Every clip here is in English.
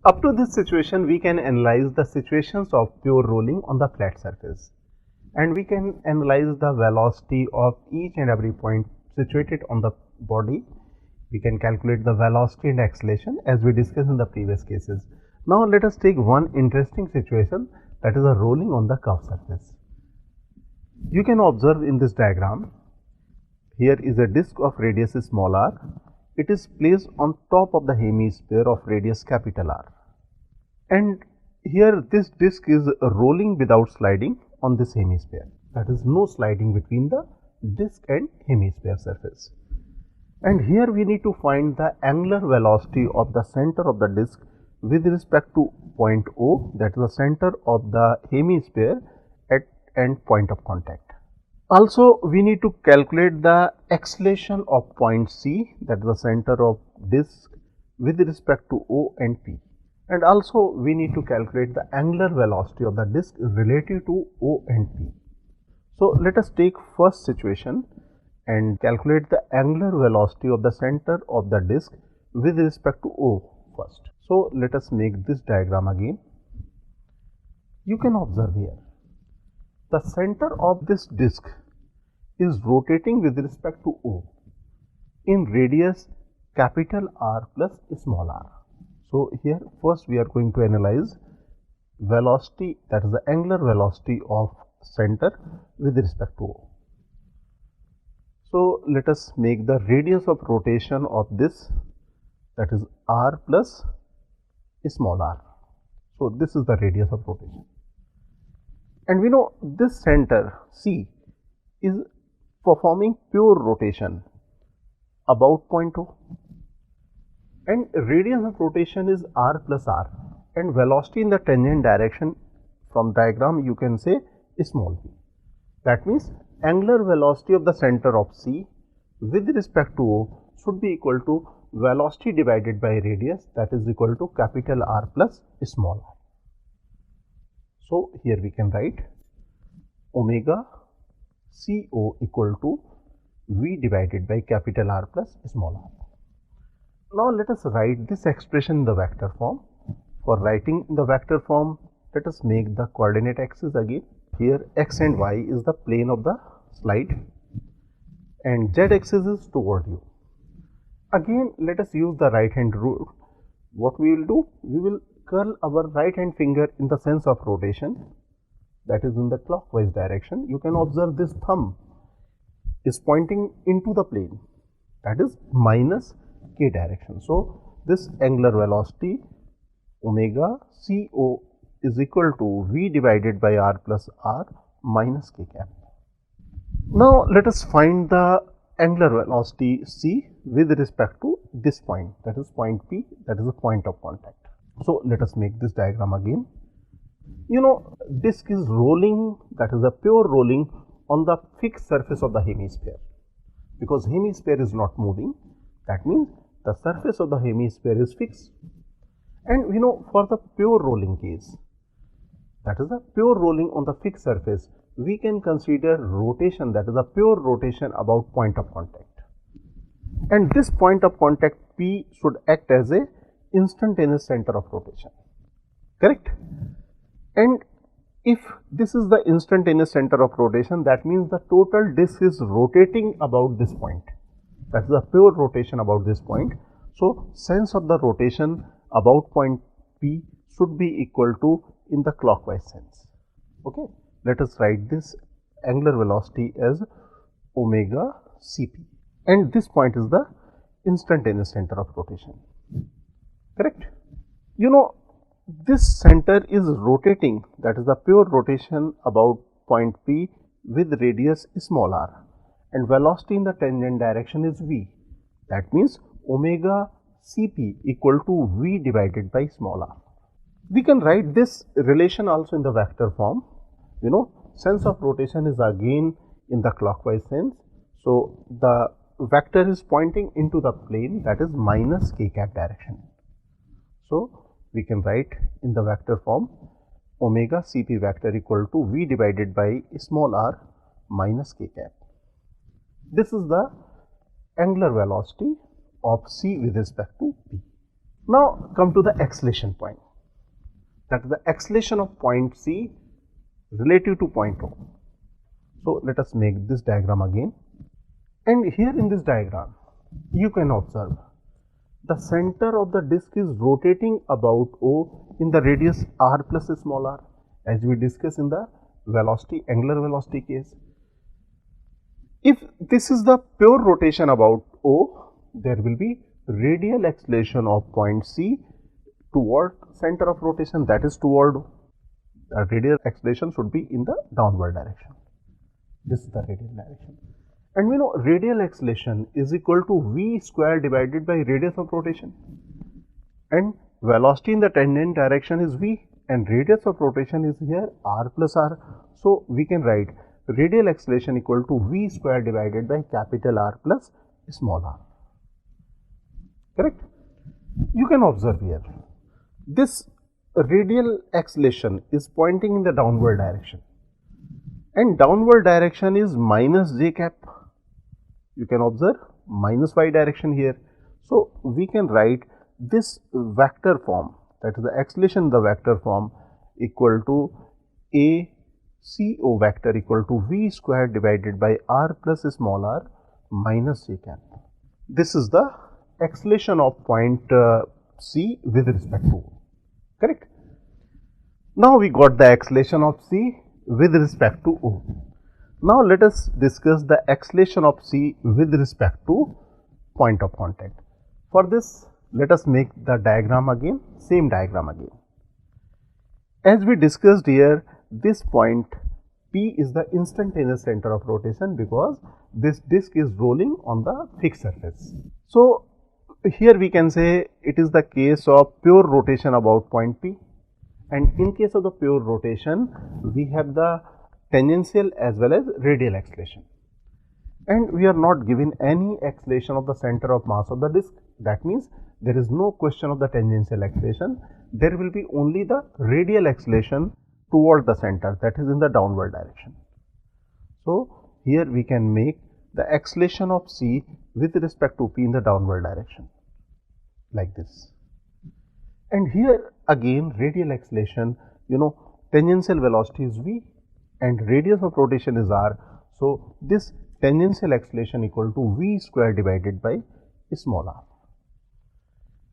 Up to this situation, we can analyze the situations of pure rolling on the flat surface, and we can analyze the velocity of each and every point situated on the body. We can calculate the velocity and acceleration as we discussed in the previous cases. Now let us take one interesting situation, that is a rolling on the curved surface. You can observe in this diagram, here is a disc of radius small r. It is placed on top of the hemisphere of radius capital R, and here this disc is rolling without sliding on this hemisphere. That is, no sliding between the disc and hemisphere surface. And here we need to find the angular velocity of the center of the disc with respect to point O, that is the center of the hemisphere at end point of contact. Also, we need to calculate the acceleration of point C, that is the center of disc, with respect to O and P. And also we need to calculate the angular velocity of the disc relative to O and P. So let us take first situation and calculate the angular velocity of the center of the disc with respect to O first. So let us make this diagram again. You can observe here, the center of this disc is rotating with respect to O in radius capital R plus small r. So here first we are going to analyze velocity, that is the angular velocity of center with respect to O. So let us make the radius of rotation of this, that is r plus small r. So this is the radius of rotation, and we know this center C is performing pure rotation about point O, and radius of rotation is r plus r, and velocity in the tangent direction from diagram you can say small v. That means angular velocity of the center of C with respect to O should be equal to velocity divided by radius, that is equal to capital R plus small r. So here we can write omega CO equal to V divided by capital R plus small r. Now let us write this expression in the vector form. For writing in the vector form, let us make the coordinate axis again. Here x and y is the plane of the slide, and z axis is toward you. Again let us use the right hand rule. What we will do, we will curl our right hand finger in the sense of rotation, that is in the clockwise direction. You can observe this thumb is pointing into the plane, that is minus k direction. So this angular velocity omega CO is equal to V divided by R plus R minus k cap. Now let us find the angular velocity C with respect to this point, that is point P, that is the point of contact. So let us make this diagram again. You know, disc is rolling, that is a pure rolling on the fixed surface of the hemisphere, because hemisphere is not moving. That means the surface of the hemisphere is fixed. And we know for the pure rolling case, that is a pure rolling on the fixed surface, we can consider rotation, that is a pure rotation about point of contact. And this point of contact P should act as a instantaneous center of rotation, correct? And if this is the instantaneous center of rotation, that means the total disc is rotating about this point, that is a pure rotation about this point. So sense of the rotation about point P should be equal to in the clockwise sense. Okay, let us write this angular velocity as omega Cp, and this point is the instantaneous center of rotation, correct? You know, this center is rotating, that is the pure rotation about point P with radius small r, and velocity in the tangent direction is V. That means omega Cp equal to V divided by small r. We can write this relation also in the vector form. You know, sense of rotation is again in the clockwise sense. So the vector is pointing into the plane, that is minus k cap direction. So we can write in the vector form omega Cp vector equal to V divided by small r minus k cap. This is the angular velocity of C with respect to P. Now come to the acceleration point, that is the acceleration of point C relative to point O. So let us make this diagram again, and here in this diagram you can observe the center of the disk is rotating about O in the radius r plus small r, as we discussed in the velocity, angular velocity case. If this is the pure rotation about O, there will be radial acceleration of point C toward center of rotation, that is toward O. The radial acceleration should be in the downward direction. This is the radial direction. And we know radial acceleration is equal to v square divided by radius of rotation. And velocity in the tangent direction is v, and radius of rotation is here r plus r. So we can write radial acceleration equal to v square divided by capital R plus small r. Correct? You can observe here, this radial acceleration is pointing in the downward direction, and downward direction is minus j cap. You can observe minus y direction here. So we can write this vector form, that is the acceleration in the vector form, equal to a CO vector equal to v square divided by r plus small r minus j cap. This is the acceleration of point C with respect to O. Correct? Now we got the acceleration of C with respect to O. Now let us discuss the acceleration of C with respect to point of contact. For this, let us make the diagram again, same diagram again. As we discussed here, this point P is the instantaneous center of rotation because this disk is rolling on the fixed surface. So here we can say it is the case of pure rotation about point P, and in case of the pure rotation we have the tangential as well as radial acceleration, and we are not given any acceleration of the center of mass of the disk. That means there is no question of the tangential acceleration, there will be only the radial acceleration toward the center, that is in the downward direction. So here we can make the acceleration of C with respect to P in the downward direction like this. And here again radial acceleration, tangential velocity is v and radius of rotation is r. So this tangential acceleration equal to v square divided by small r.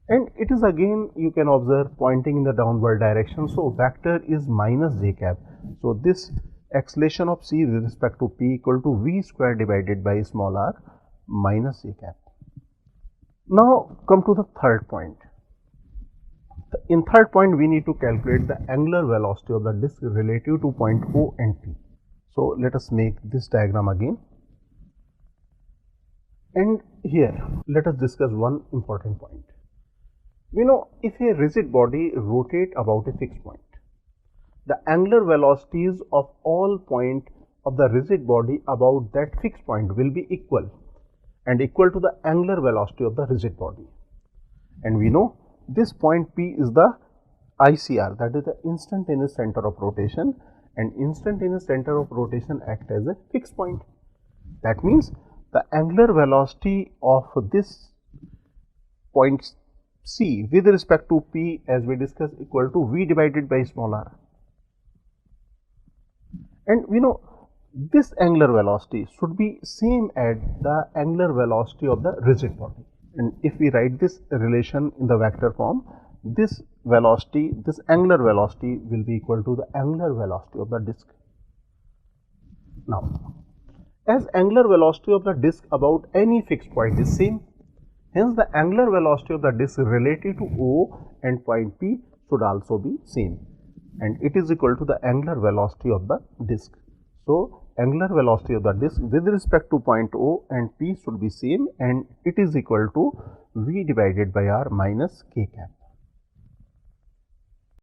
And it is again, you can observe, pointing in the downward direction. So vector is minus j cap. So this acceleration of C with respect to P equal to v square divided by small r minus j cap. Now come to the third point. In third point we need to calculate the angular velocity of the disk relative to point O and P. So let us make this diagram again, and here let us discuss one important point. We know if a rigid body rotate about a fixed point, the angular velocities of all points of the rigid body about that fixed point will be equal and equal to the angular velocity of the rigid body. And we know this point P is the ICR, that is the instantaneous center of rotation, and instantaneous center of rotation act as a fixed point. That means the angular velocity of this point C with respect to P, as we discussed, equal to v divided by small r. And we know this angular velocity should be same as the angular velocity of the rigid body. And if we write this relation in the vector form, this velocity, this angular velocity will be equal to the angular velocity of the disk. Now, as angular velocity of the disk about any fixed point is same, hence the angular velocity of the disk relative to O and point P should also be same, and it is equal to the angular velocity of the disk. So angular velocity of the disk with respect to point O and P should be same, and it is equal to v divided by r minus k cap.